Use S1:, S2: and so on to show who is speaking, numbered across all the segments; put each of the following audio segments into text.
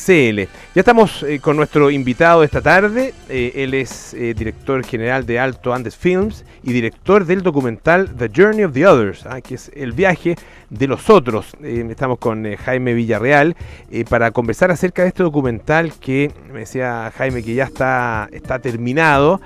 S1: Ya estamos con nuestro invitado esta tarde. Él es director general de Alto Andes Films y director del documental The Journey of the Others, que es el viaje de los otros. Estamos con Jaime Villarreal para conversar acerca de este documental que me decía Jaime que ya está terminado.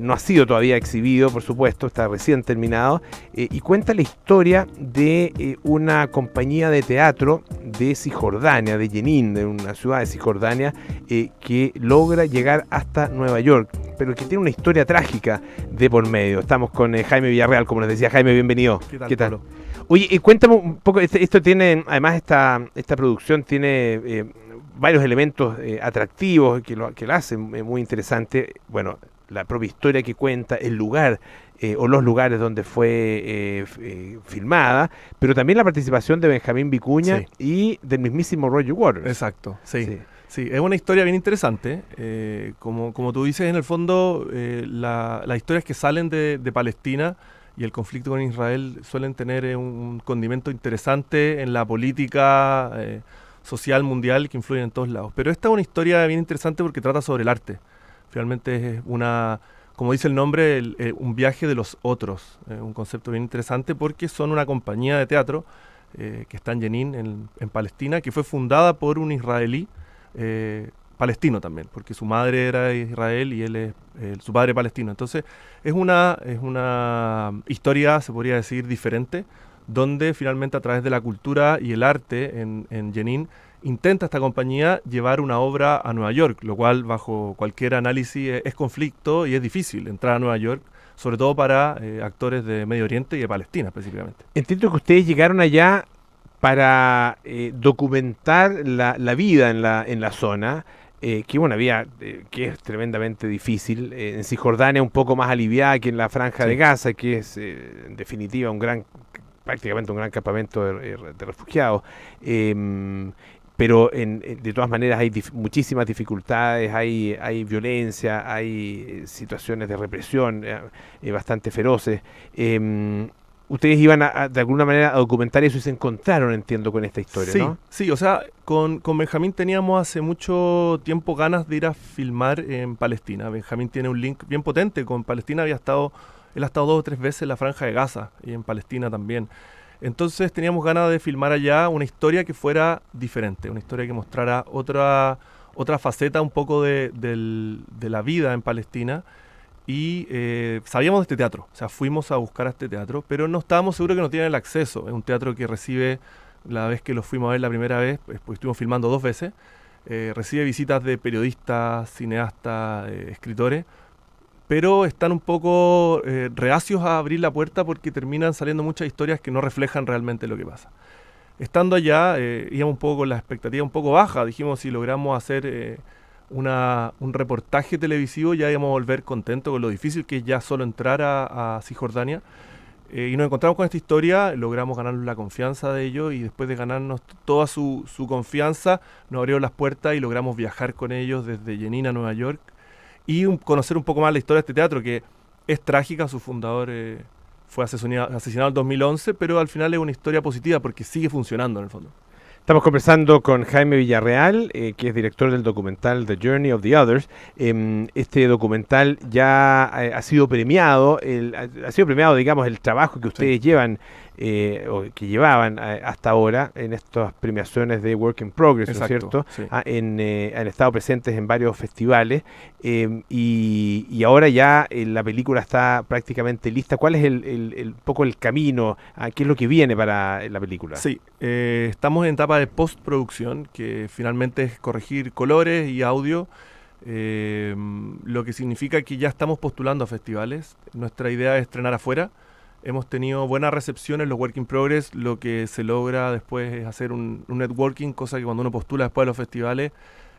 S1: No ha sido todavía exhibido, por supuesto, está recién terminado, y cuenta la historia de una compañía de teatro de Cisjordania, de Jenin, de una ciudad de Cisjordania, que logra llegar hasta Nueva York, pero que tiene una historia trágica de por medio. Estamos con Jaime Villarreal, como les decía. Jaime, bienvenido.
S2: ¿Qué tal?
S1: Oye, cuéntame un poco, esto tiene, además esta producción tiene varios elementos atractivos que la hacen muy interesante. Bueno, la propia historia que cuenta, el lugar o los lugares donde fue filmada, pero también la participación de Benjamín Vicuña y del mismísimo Roger Waters.
S2: Exacto, sí, es una historia bien interesante. Como tú dices, en el fondo, las historias que salen de Palestina y el conflicto con Israel suelen tener un condimento interesante en la política social mundial que influye en todos lados. Pero esta es una historia bien interesante porque trata sobre el arte. Finalmente es como dice el nombre, un viaje de los otros. Un concepto bien interesante porque son una compañía de teatro que está en Jenin, en Palestina, que fue fundada por un israelí palestino también, porque su madre era de Israel y él es su padre palestino. Entonces es una historia, se podría decir, diferente, donde finalmente a través de la cultura y el arte en Jenin intenta esta compañía llevar una obra a Nueva York, lo cual bajo cualquier análisis es conflicto y es difícil entrar a Nueva York, sobre todo para actores de Medio Oriente y de Palestina específicamente.
S1: Entiendo que ustedes llegaron allá para documentar la vida en la zona, que es una vía que es tremendamente difícil. En Cisjordania un poco más aliviada que en la Franja de Gaza, que es en definitiva prácticamente un gran campamento de refugiados. Pero de todas maneras hay muchísimas dificultades, hay violencia, hay situaciones de represión bastante feroces. Ustedes iban de alguna manera a documentar eso y se encontraron, entiendo, con esta historia, ¿no?
S2: Sí, o sea, con Benjamín teníamos hace mucho tiempo ganas de ir a filmar en Palestina. Benjamín tiene un link bien potente con Palestina, él ha estado 2 o 3 veces en la Franja de Gaza y en Palestina también. Entonces teníamos ganas de filmar allá una historia que fuera diferente, una historia que mostrara otra faceta un poco de la vida en Palestina. Y sabíamos de este teatro, o sea, fuimos a buscar a este teatro, pero no estábamos seguros que no tienen el acceso. Es un teatro que recibe, la vez que lo fuimos a ver la primera vez, pues estuvimos filmando 2 veces, recibe visitas de periodistas, cineastas, escritores, pero están un poco reacios a abrir la puerta porque terminan saliendo muchas historias que no reflejan realmente lo que pasa. Estando allá, íbamos un poco con la expectativa un poco baja. Dijimos, si logramos hacer un reportaje televisivo, ya íbamos a volver contentos con lo difícil que es ya solo entrar a Cisjordania. Y nos encontramos con esta historia, logramos ganarnos la confianza de ellos y después de ganarnos toda su confianza, nos abrieron las puertas y logramos viajar con ellos desde Jenin a Nueva York y conocer un poco más la historia de este teatro, que es trágica. Su fundador fue asesinado en 2011, pero al final es una historia positiva porque sigue funcionando en el fondo.
S1: Estamos conversando con Jaime Villarreal, que es director del documental The Journey of the Others. Este documental ya ha sido premiado, digamos, el trabajo que ustedes llevan, o que llevaban hasta ahora en estas premiaciones de Work in Progress, ¿no es cierto? Sí. Han estado presentes en varios festivales y ahora ya la película está prácticamente lista. ¿Cuál es un poco el camino? ¿Qué es lo que viene para la película?
S2: Sí, estamos en etapa de postproducción, que finalmente es corregir colores y audio, lo que significa que ya estamos postulando a festivales. Nuestra idea es estrenar afuera. Hemos tenido buena recepción en los Work in Progress. Lo que se logra después es hacer un networking, cosa que cuando uno postula después de los festivales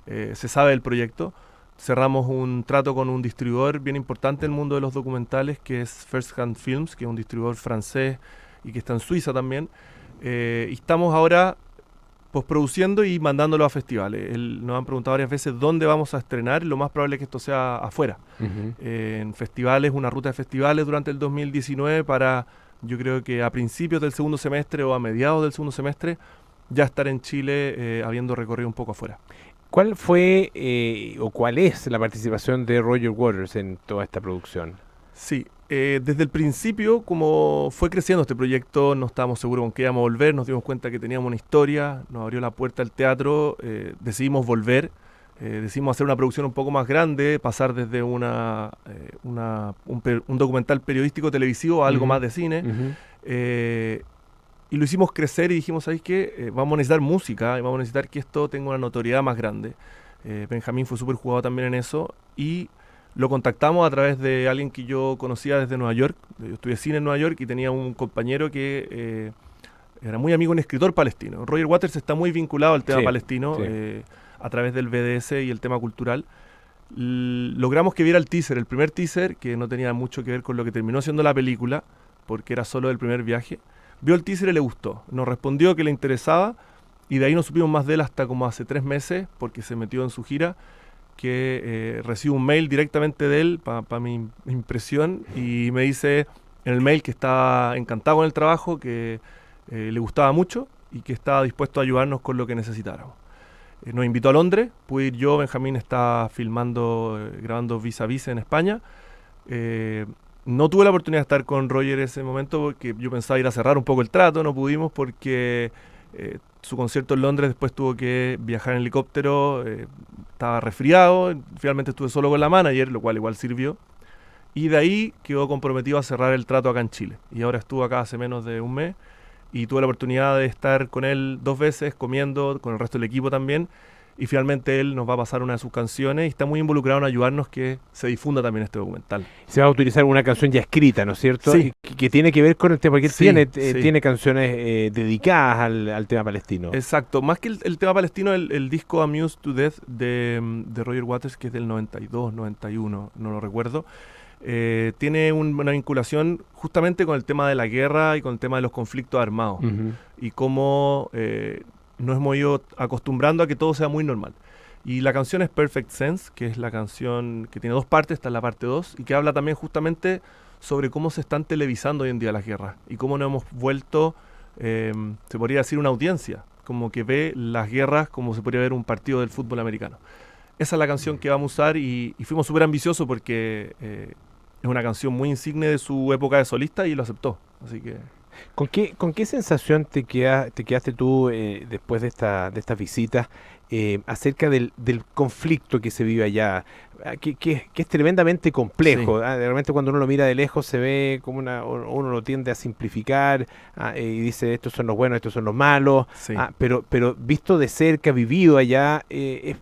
S2: se sabe del proyecto. Cerramos un trato con un distribuidor bien importante en el mundo de los documentales, que es First Hand Films, que es un distribuidor francés y que está en Suiza también. Y estamos ahora postproduciendo y mandándolo a festivales. Nos han preguntado varias veces dónde vamos a estrenar. Lo más probable es que esto sea afuera. En festivales, una ruta de festivales durante el 2019 para, yo creo que a principios del segundo semestre o a mediados del segundo semestre, ya estar en Chile habiendo recorrido un poco afuera.
S1: ¿Cuál fue o cuál es la participación de Roger Waters en toda esta producción?
S2: Sí, desde el principio, como fue creciendo este proyecto, no estábamos seguros con qué íbamos a volver, nos dimos cuenta que teníamos una historia, nos abrió la puerta al teatro, decidimos volver, decidimos hacer una producción un poco más grande, pasar desde un documental periodístico televisivo a algo más de cine. Y lo hicimos crecer y dijimos, ¿sabéis qué? Vamos a necesitar música y vamos a necesitar que esto tenga una notoriedad más grande. Benjamín fue súper jugado también en eso y lo contactamos a través de alguien que yo conocía desde Nueva York. Yo estudié cine en Nueva York y tenía un compañero que era muy amigo, un escritor palestino. Roger Waters está muy vinculado al tema palestino a través del BDS y el tema cultural. Logramos que viera el teaser, el primer teaser, que no tenía mucho que ver con lo que terminó siendo la película, porque era solo el primer viaje. Vio el teaser y le gustó. Nos respondió que le interesaba y de ahí no supimos más de él hasta como hace 3 meses, porque se metió en su gira, que recibo un mail directamente de él, para mi impresión, y me dice en el mail que estaba encantado con el trabajo, que le gustaba mucho y que estaba dispuesto a ayudarnos con lo que necesitáramos. Nos invitó a Londres, pude ir yo, Benjamín está filmando, grabando Vis a Vis en España. No tuve la oportunidad de estar con Roger en ese momento porque yo pensaba ir a cerrar un poco el trato, no pudimos porque su concierto en Londres después tuvo que viajar en helicóptero, estaba resfriado, finalmente estuve solo con la manager, lo cual igual sirvió. Y de ahí quedó comprometido a cerrar el trato acá en Chile. Y ahora estuvo acá hace menos de un mes y tuve la oportunidad de estar con él 2 veces, comiendo, con el resto del equipo también. Y finalmente él nos va a pasar una de sus canciones y está muy involucrado en ayudarnos que se difunda también este documental.
S1: Se va a utilizar una canción ya escrita, ¿no es cierto?
S2: Sí.
S1: Que tiene que ver con el tema, porque él
S2: Sí,
S1: tiene canciones dedicadas al tema palestino.
S2: Exacto, más que el tema palestino, el disco Amused to Death de Roger Waters, que es del 92, 91, no lo recuerdo, tiene una vinculación justamente con el tema de la guerra y con el tema de los conflictos armados y cómo nos hemos ido acostumbrando a que todo sea muy normal. Y la canción es Perfect Sense, que es la canción que tiene 2 partes, esta es la parte 2, y que habla también justamente sobre cómo se están televisando hoy en día las guerras y cómo nos hemos vuelto, se podría decir, una audiencia, como que ve las guerras como se podría ver un partido del fútbol americano. Esa es la canción que vamos a usar y fuimos súper ambiciosos porque es una canción muy insigne de su época de solista y lo aceptó. Así que...
S1: ¿Con qué sensación te quedaste tú después de estas visitas acerca del conflicto que se vive allá? Que es tremendamente complejo.
S2: Sí.
S1: Realmente cuando uno lo mira de lejos se ve como uno lo tiende a simplificar y dice estos son los buenos, estos son los malos.
S2: Sí.
S1: Pero visto de cerca, vivido allá, es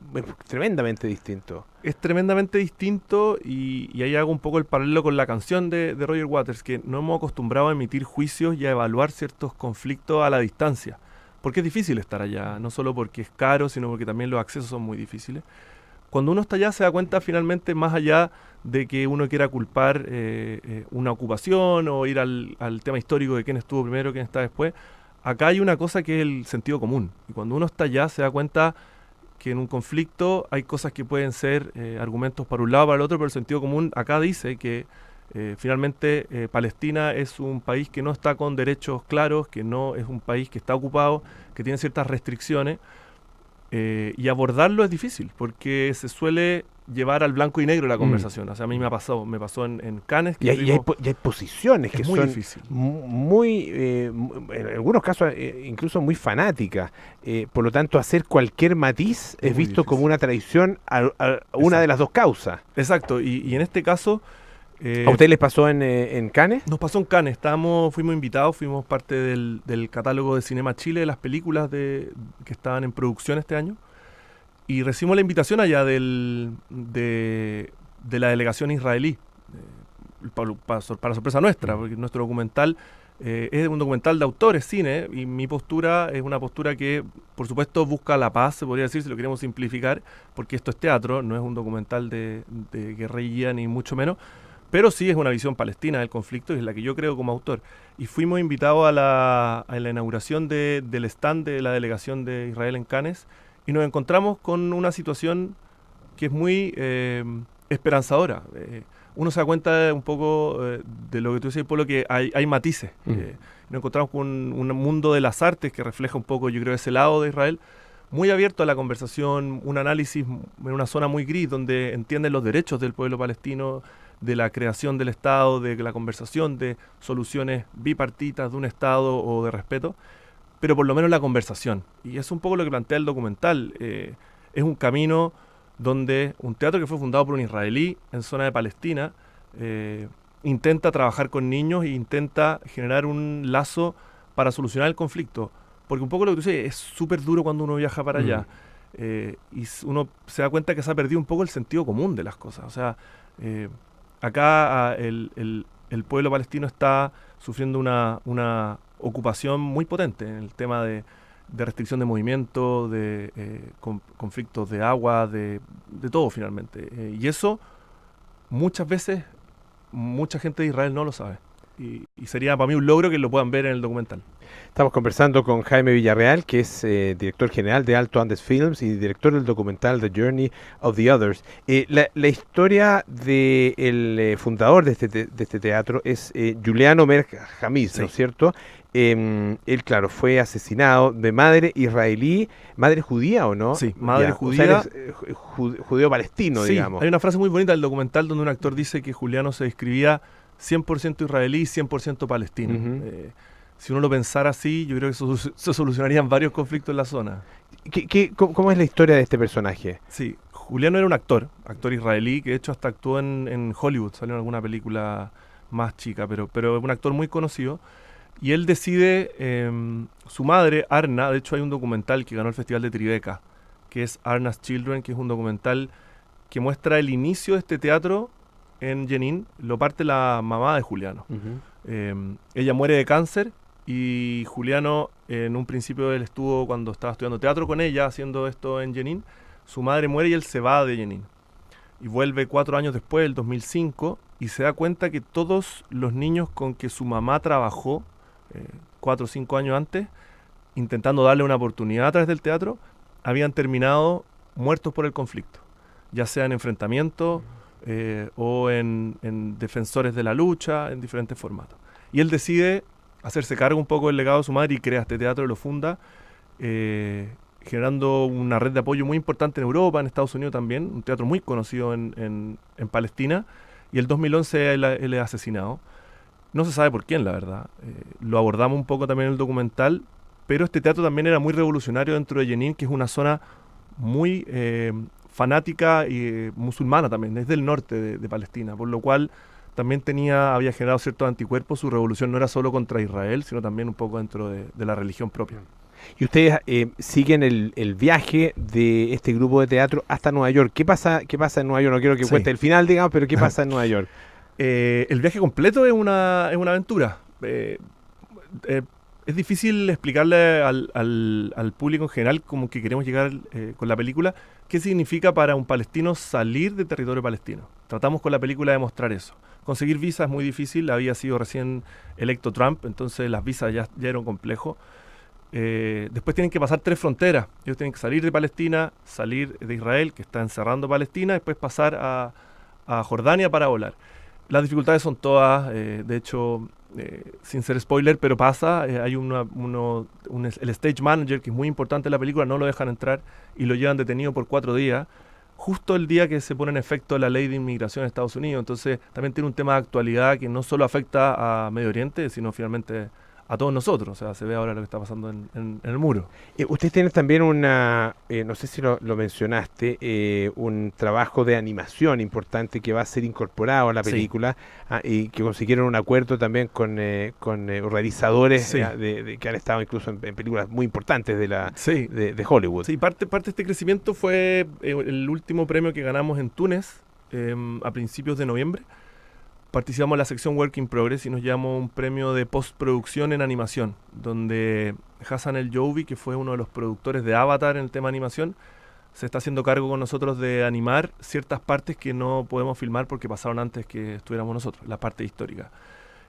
S1: tremendamente distinto.
S2: Es tremendamente distinto y ahí hago un poco el paralelo con la canción de Roger Waters, que no hemos acostumbrado a emitir juicios y a evaluar ciertos conflictos a la distancia. Porque es difícil estar allá, no solo porque es caro, sino porque también los accesos son muy difíciles. Cuando uno está allá se da cuenta finalmente, más allá de que uno quiera culpar una ocupación o ir al tema histórico de quién estuvo primero, quién está después, acá hay una cosa que es el sentido común. Y cuando uno está allá se da cuenta que en un conflicto hay cosas que pueden ser argumentos para un lado o para el otro, pero el sentido común acá dice que finalmente Palestina es un país que no está con derechos claros, que no es un país que está ocupado, que tiene ciertas restricciones, y abordarlo es difícil, porque se suele llevar al blanco y negro la conversación. O sea, a mí me pasó en Cannes. Que
S1: y hay posiciones que
S2: muy
S1: son
S2: difícil.
S1: en algunos casos incluso muy fanáticas. Por lo tanto, hacer cualquier matiz es visto
S2: difícil.
S1: como una traición a una de las dos causas.
S2: Exacto, y en este caso...
S1: ¿A ustedes les pasó en Cannes?
S2: Nos pasó en Cannes, fuimos invitados, fuimos parte del catálogo de Cinema Chile, de las películas que estaban en producción este año, y recibimos la invitación allá de la delegación israelí, para sorpresa nuestra, porque nuestro documental es un documental de autores, cine, y mi postura es una postura que, por supuesto, busca la paz, se podría decir, si lo queremos simplificar, porque esto es teatro, no es un documental de guerrilla, ni mucho menos, pero sí es una visión palestina del conflicto y es la que yo creo como autor. Y fuimos invitados a la inauguración del stand de la delegación de Israel en Cannes y nos encontramos con una situación que es muy esperanzadora. uno se da cuenta un poco de lo que tú decías, por lo que hay matices. Nos encontramos con un mundo de las artes que refleja un poco, yo creo, ese lado de Israel, muy abierto a la conversación, un análisis en una zona muy gris, donde entienden los derechos del pueblo palestino, de la creación del Estado, de la conversación, de soluciones bipartitas de un Estado o de respeto, pero por lo menos la conversación. Y es un poco lo que plantea el documental. Es un camino donde un teatro que fue fundado por un israelí en zona de Palestina intenta trabajar con niños e intenta generar un lazo para solucionar el conflicto. Porque un poco lo que tú dices, es súper duro cuando uno viaja para allá. Y uno se da cuenta que se ha perdido un poco el sentido común de las cosas. O sea, acá el pueblo palestino está sufriendo una ocupación muy potente en el tema de restricción de movimiento, de conflictos de agua, de todo finalmente. Y eso muchas veces mucha gente de Israel no lo sabe. Y sería para mí un logro que lo puedan ver en el documental.
S1: Estamos conversando con Jaime Villarreal, que es director general de Alto Andes Films y director del documental The Journey of the Others. La historia del fundador de este teatro es Julian Omer Hamiz, sí, ¿no es cierto? Él, claro, fue asesinado de madre israelí, madre judía, ¿o no?
S2: Sí, madre judía.
S1: O sea, judeo-palestino,
S2: sí,
S1: digamos.
S2: Hay una frase muy bonita del documental donde un actor dice que Juliano se describía 100% israelí y 100% palestino. Si uno lo pensara así, yo creo que se solucionarían varios conflictos en la zona.
S1: ¿Cómo es la historia de este personaje?
S2: Sí, Juliano era un actor israelí, que de hecho hasta actuó en Hollywood, salió en alguna película más chica, pero es un actor muy conocido. Y él decide, su madre, Arna, de hecho hay un documental que ganó el Festival de Tribeca, que es Arna's Children, que es un documental que muestra el inicio de este teatro en Jenin, lo parte la mamá de Juliano. Ella muere de cáncer y Juliano, en un principio él estuvo, cuando estaba estudiando teatro con ella, haciendo esto en Jenin, su madre muere y él se va de Jenin. Y vuelve 4 años después, el 2005, y se da cuenta que todos los niños con que su mamá trabajó, 4 o 5 años antes, intentando darle una oportunidad a través del teatro, habían terminado muertos por el conflicto, ya sea en enfrentamientos o en defensores de la lucha, en diferentes formatos. Y él decide hacerse cargo un poco del legado de su madre y crea este teatro y lo funda, generando una red de apoyo muy importante en Europa, en Estados Unidos también, un teatro muy conocido en Palestina, y el 2011 él es asesinado. No se sabe por quién, la verdad. Lo abordamos un poco también en el documental, pero este teatro también era muy revolucionario dentro de Jenin, que es una zona muy fanática y musulmana también, es del norte de Palestina, por lo cual también había generado ciertos anticuerpos. Su revolución no era solo contra Israel, sino también un poco dentro de la religión propia.
S1: Y ustedes siguen el viaje de este grupo de teatro hasta Nueva York. ¿Qué pasa en Nueva York? No quiero que cuente el final, digamos, pero ¿qué pasa en Nueva York?
S2: El viaje completo es una aventura. Es difícil explicarle al público en general, como que queremos llegar con la película, qué significa para un palestino salir de territorio palestino. Tratamos con la película de mostrar eso. Conseguir visas es muy difícil, había sido recién electo Trump, entonces las visas ya eran complejo. Después tienen que pasar 3 fronteras. Ellos tienen que salir de Palestina, salir de Israel, que está encerrando Palestina, después pasar a Jordania para volar. Las dificultades son todas, de hecho, sin ser spoiler, pero pasa. Hay el stage manager, que es muy importante en la película, no lo dejan entrar y lo llevan detenido por 4 días, justo el día que se pone en efecto la ley de inmigración en Estados Unidos. Entonces también tiene un tema de actualidad que no solo afecta a Medio Oriente, sino finalmente a todos nosotros. O sea, se ve ahora lo que está pasando en el muro.
S1: Ustedes tienen también no sé si lo mencionaste, un trabajo de animación importante que va a ser incorporado a la película, y que consiguieron un acuerdo también con realizadores que han estado incluso en películas muy importantes de Hollywood.
S2: Sí, parte de este crecimiento fue el último premio que ganamos en Túnez a principios de noviembre. Participamos en la sección Work in Progress y nos llevamos un premio de postproducción en animación, donde Hassan El Joubi, que fue uno de los productores de Avatar en el tema animación, se está haciendo cargo con nosotros de animar ciertas partes que no podemos filmar porque pasaron antes que estuviéramos nosotros, la parte histórica.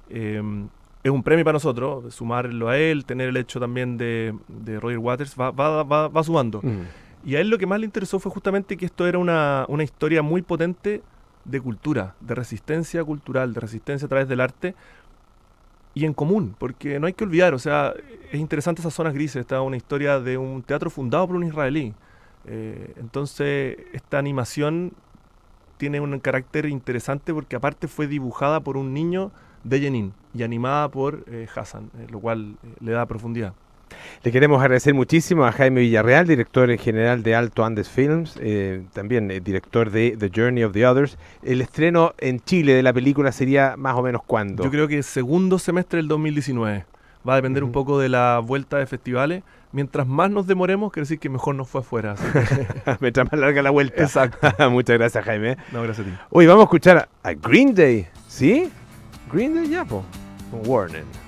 S2: Es un premio para nosotros, sumarlo a él, tener el hecho también de Roger Waters, va sumando. Y a él lo que más le interesó fue justamente que esto era una historia muy potente de cultura, de resistencia cultural, de resistencia a través del arte y en común, porque no hay que olvidar, o sea, es interesante esas zonas grises. Está una historia de un teatro fundado por un israelí. Entonces, esta animación tiene un carácter interesante porque aparte fue dibujada por un niño de Jenin y animada por Hassan, lo cual le da profundidad.
S1: Le queremos agradecer muchísimo a Jaime Villarreal, director general de Alto Andes Films, también director de The Journey of the Others. El estreno en Chile de la película sería más o menos ¿cuándo?
S2: Yo creo que segundo semestre del 2019. Va a depender un poco de la vuelta de festivales. Mientras más nos demoremos, quiere decir que mejor nos fue afuera.
S1: Mientras más larga la vuelta.
S2: Exacto.
S1: Muchas gracias, Jaime.
S2: No, gracias a ti.
S1: Hoy vamos a escuchar a Green Day, ¿sí? Green Day ya, po. Con Warning.